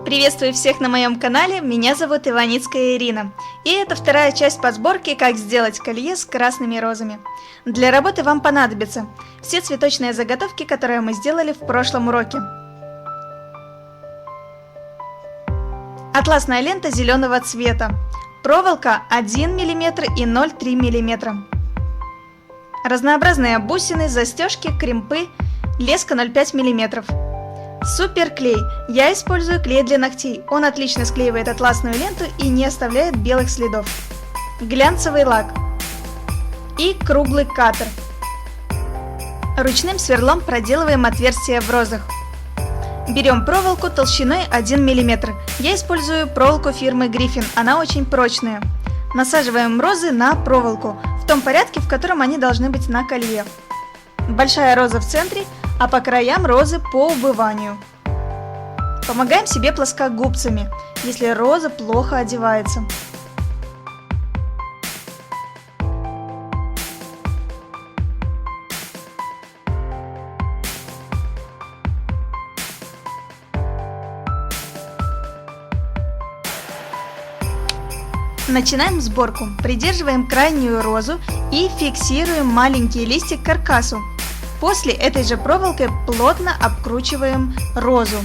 Приветствую всех на моем канале, меня зовут Иваницкая Ирина. И это вторая часть подборки «Как сделать колье с красными розами». Для работы вам понадобятся все цветочные заготовки, которые мы сделали в прошлом уроке. Атласная лента зеленого цвета, проволока 1 мм и 0,3 мм. Разнообразные бусины, застежки, кремпы, леска 0,5 мм. Суперклей. Я использую клей для ногтей. Он отлично склеивает атласную ленту и не оставляет белых следов. Глянцевый лак. И круглый катер. Ручным сверлом проделываем отверстия в розах. Берем проволоку толщиной 1 мм. Я использую проволоку фирмы Griffin. Она очень прочная. Насаживаем розы на проволоку в том порядке, в котором они должны быть на колье. Большая роза в центре, а по краям розы по убыванию. Помогаем себе плоскогубцами, если роза плохо одевается. Начинаем сборку. Придерживаем крайнюю розу и фиксируем маленький листик к каркасу. После этой же проволокой плотно обкручиваем розу.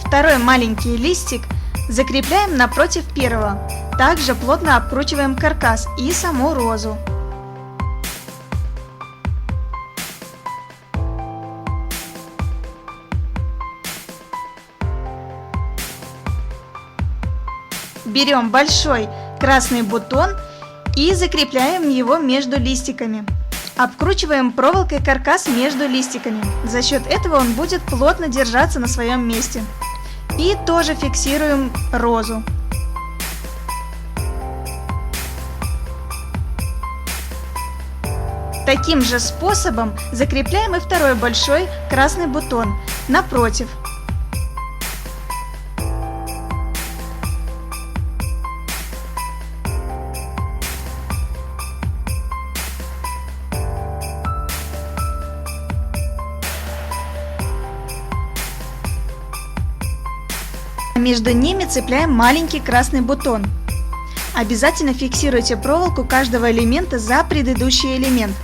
Второй маленький листик закрепляем напротив первого. Также плотно обкручиваем каркас и саму розу. Берем большой красный бутон и закрепляем его между листиками. Обкручиваем проволокой каркас между листиками. За счет этого он будет плотно держаться на своем месте. И тоже фиксируем розу. Таким же способом закрепляем и второй большой красный бутон напротив. Между ними цепляем маленький красный бутон. Обязательно фиксируйте проволоку каждого элемента за предыдущий элемент.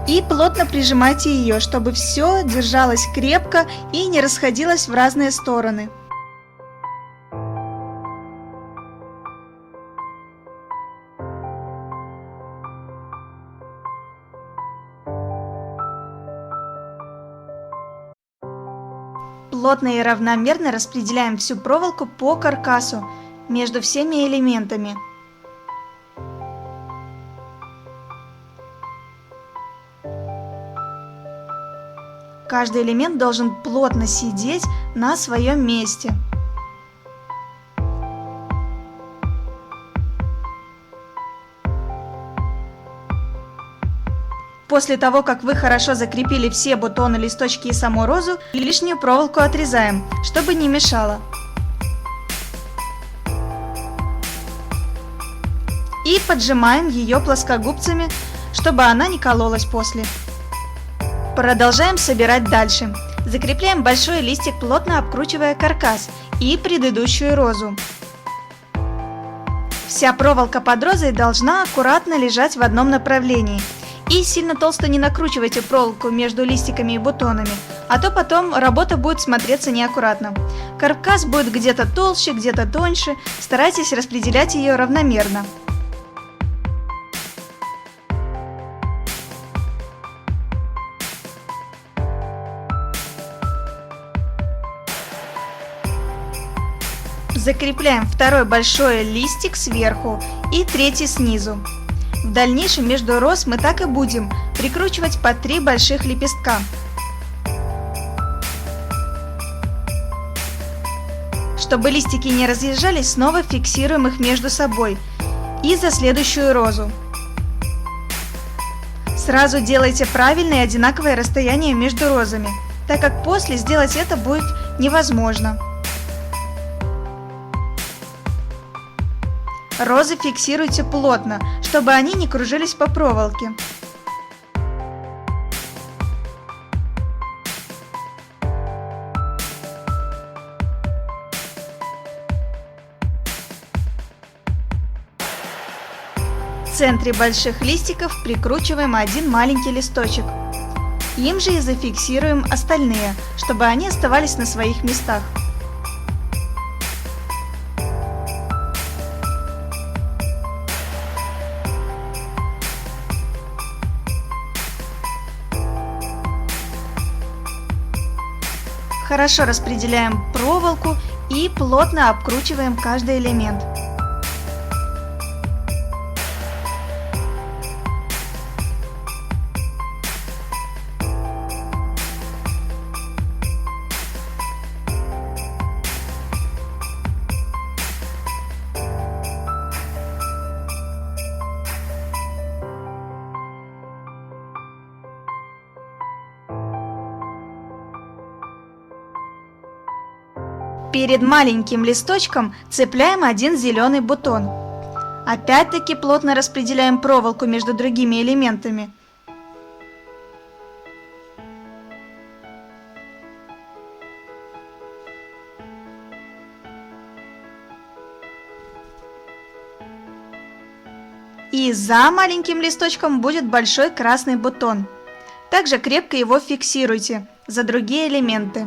И плотно прижимайте ее, чтобы все держалось крепко и не расходилось в разные стороны. Плотно и равномерно распределяем всю проволоку по каркасу между всеми элементами. Каждый элемент должен плотно сидеть на своем месте. После того, как вы хорошо закрепили все бутоны, листочки и саму розу, лишнюю проволоку отрезаем, чтобы не мешало. И поджимаем ее плоскогубцами, чтобы она не кололась после. Продолжаем собирать дальше. Закрепляем большой листик, плотно обкручивая каркас и предыдущую розу. Вся проволока под розой должна аккуратно лежать в одном направлении. И сильно толсто не накручивайте проволоку между листиками и бутонами, а то потом работа будет смотреться неаккуратно. Каркас будет где-то толще, где-то тоньше, старайтесь распределять ее равномерно. Закрепляем второй большой листик сверху и третий снизу. В дальнейшем между роз мы так и будем прикручивать по 3 больших лепестка. Чтобы листики не разъезжались, снова фиксируем их между собой и за следующую розу. Сразу делайте правильное и одинаковое расстояние между розами, так как после сделать это будет невозможно. Розы фиксируйте плотно, чтобы они не кружились по проволоке. В центре больших листиков прикручиваем один маленький листочек. Им же и зафиксируем остальные, чтобы они оставались на своих местах. Хорошо распределяем проволоку и плотно обкручиваем каждый элемент. Перед маленьким листочком цепляем один зеленый бутон. Опять-таки плотно распределяем проволоку между другими элементами. И за маленьким листочком будет большой красный бутон. Также крепко его фиксируйте за другие элементы.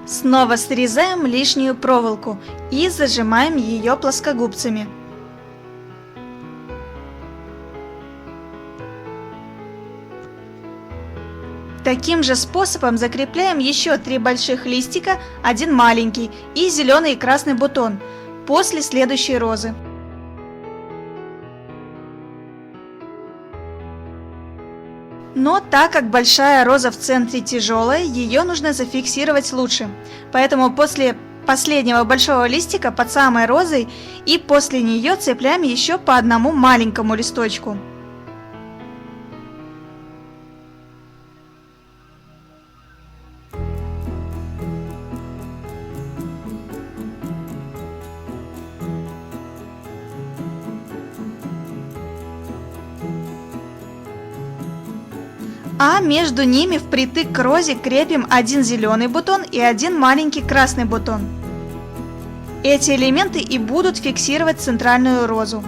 Снова срезаем лишнюю проволоку и зажимаем ее плоскогубцами. Таким же способом закрепляем еще 3 больших листика, один маленький и зеленый и красный бутон после следующей розы. Но так как большая роза в центре тяжелая, ее нужно зафиксировать лучше. Поэтому после последнего большого листика под самой розой и после нее цепляем еще по одному маленькому листочку. А между ними впритык к розе крепим один зеленый бутон и один маленький красный бутон. Эти элементы и будут фиксировать центральную розу.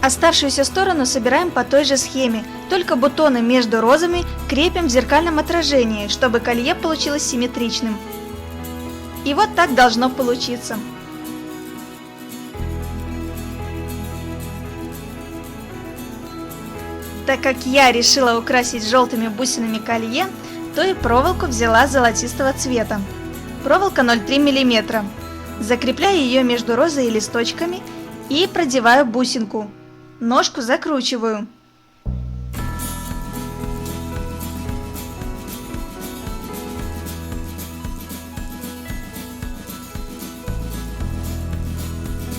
Оставшуюся сторону собираем по той же схеме, только бутоны между розами крепим в зеркальном отражении, чтобы колье получилось симметричным. И вот так должно получиться. Так как я решила украсить желтыми бусинами колье, то и проволоку взяла золотистого цвета. Проволока 0,3 мм. Закрепляю ее между розой и листочками и продеваю бусинку. Ножку закручиваю.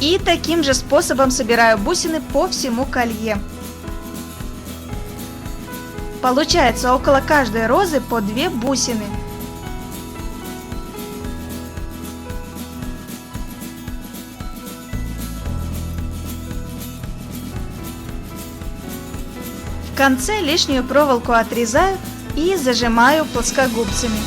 И таким же способом собираю бусины по всему колье. Получается около каждой розы по 2 бусины. В конце лишнюю проволоку отрезаю и зажимаю плоскогубцами.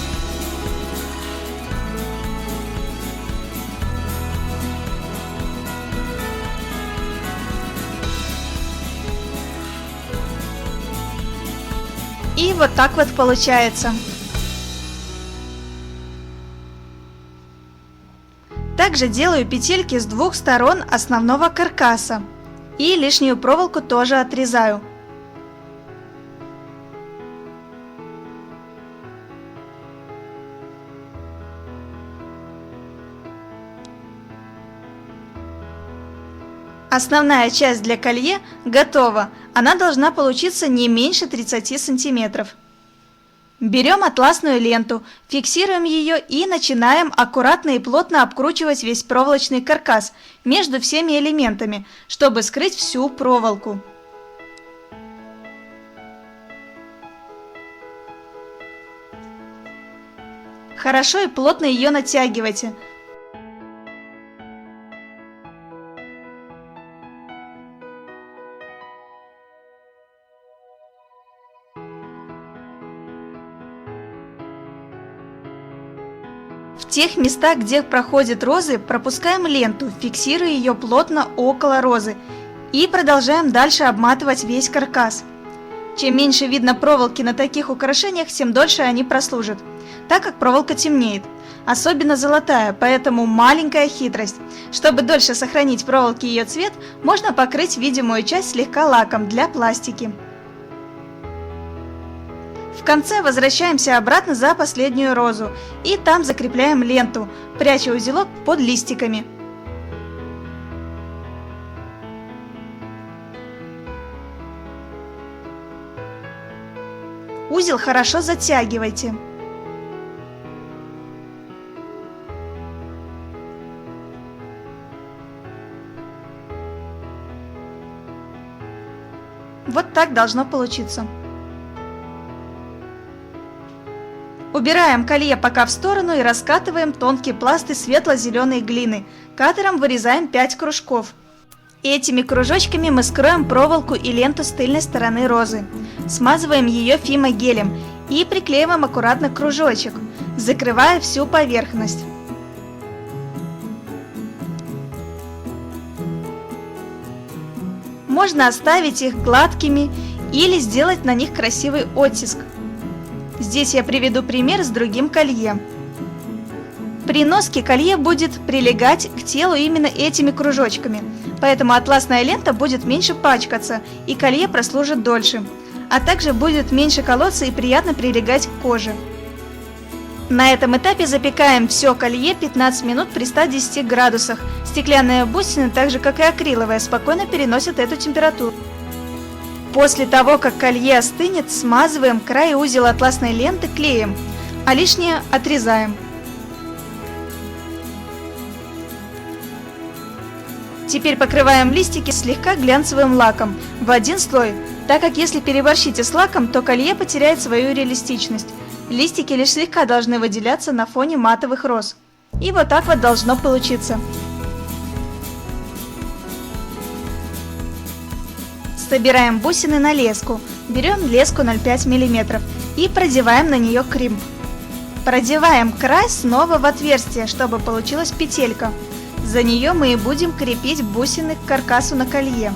И вот так вот получается. Также делаю петельки с двух сторон основного каркаса и лишнюю проволоку тоже отрезаю. Основная часть для колье готова, она должна получиться не меньше 30 сантиметров. Берем атласную ленту, фиксируем ее и начинаем аккуратно и плотно обкручивать весь проволочный каркас между всеми элементами, чтобы скрыть всю проволоку. Хорошо и плотно ее натягивайте. В тех местах, где проходят розы, пропускаем ленту, фиксируя ее плотно около розы и продолжаем дальше обматывать весь каркас. Чем меньше видно проволоки на таких украшениях, тем дольше они прослужат, так как проволока темнеет, особенно золотая, поэтому маленькая хитрость. Чтобы дольше сохранить проволоке ее цвет, можно покрыть видимую часть слегка лаком для пластики. В конце возвращаемся обратно за последнюю розу и там закрепляем ленту, пряча узелок под листиками. Узел хорошо затягивайте. Вот так должно получиться. Убираем колье пока в сторону и раскатываем тонкие пласты светло-зеленой глины. Катером вырезаем 5 кружков. Этими кружочками мы скроем проволоку и ленту с тыльной стороны розы. Смазываем ее фимогелем и приклеиваем аккуратно кружочек, закрывая всю поверхность. Можно оставить их гладкими или сделать на них красивый оттиск. Здесь я приведу пример с другим колье. При носке колье будет прилегать к телу именно этими кружочками, поэтому атласная лента будет меньше пачкаться и колье прослужит дольше, а также будет меньше колоться и приятно прилегать к коже. На этом этапе запекаем все колье 15 минут при 110 градусах. Стеклянные бусины, так же как и акриловые, спокойно переносят эту температуру. После того, как колье остынет, смазываем край и узел атласной ленты клеем, а лишнее отрезаем. Теперь покрываем листики слегка глянцевым лаком в один слой, так как если переборщите с лаком, то колье потеряет свою реалистичность. Листики лишь слегка должны выделяться на фоне матовых роз. И вот так вот должно получиться. Собираем бусины на леску. Берем леску 0,5 мм и продеваем на нее кримп. Продеваем край снова в отверстие, чтобы получилась петелька. За нее мы и будем крепить бусины к каркасу на колье.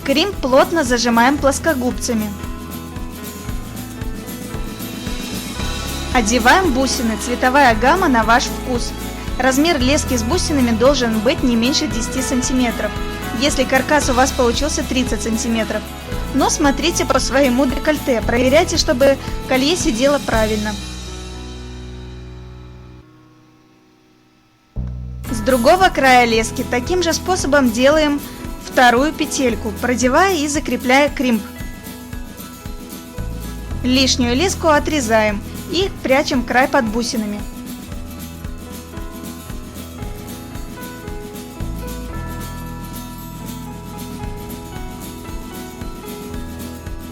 Кримп плотно зажимаем плоскогубцами. Одеваем бусины, цветовая гамма на ваш вкус. Размер лески с бусинами должен быть не меньше 10 см, если каркас у вас получился 30 см. Но смотрите по своему декольте, проверяйте, чтобы колье сидело правильно. С другого края лески таким же способом делаем вторую петельку, продевая и закрепляя кримп. Лишнюю леску отрезаем и прячем край под бусинами.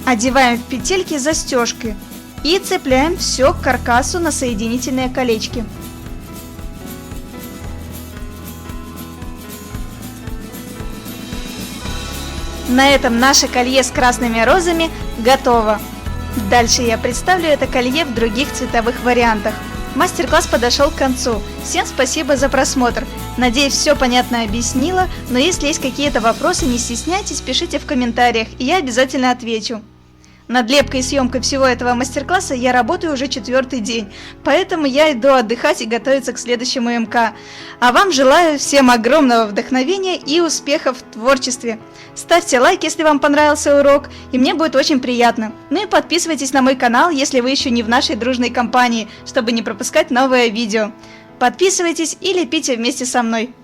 Одеваем в петельки застежки и цепляем все к каркасу на соединительные колечки. На этом наше колье с красными розами готово. Дальше я представлю это колье в других цветовых вариантах. Мастер-класс подошел к концу. Всем спасибо за просмотр. Надеюсь, все понятно объяснила, но если есть какие-то вопросы, не стесняйтесь, пишите в комментариях, и я обязательно отвечу. Над лепкой и съемкой всего этого мастер-класса я работаю уже 4-й день, поэтому я иду отдыхать и готовиться к следующему МК. А вам желаю всем огромного вдохновения и успехов в творчестве. Ставьте лайк, если вам понравился урок, и мне будет очень приятно. Ну и подписывайтесь на мой канал, если вы еще не в нашей дружной компании, чтобы не пропускать новые видео. Подписывайтесь и лепите вместе со мной.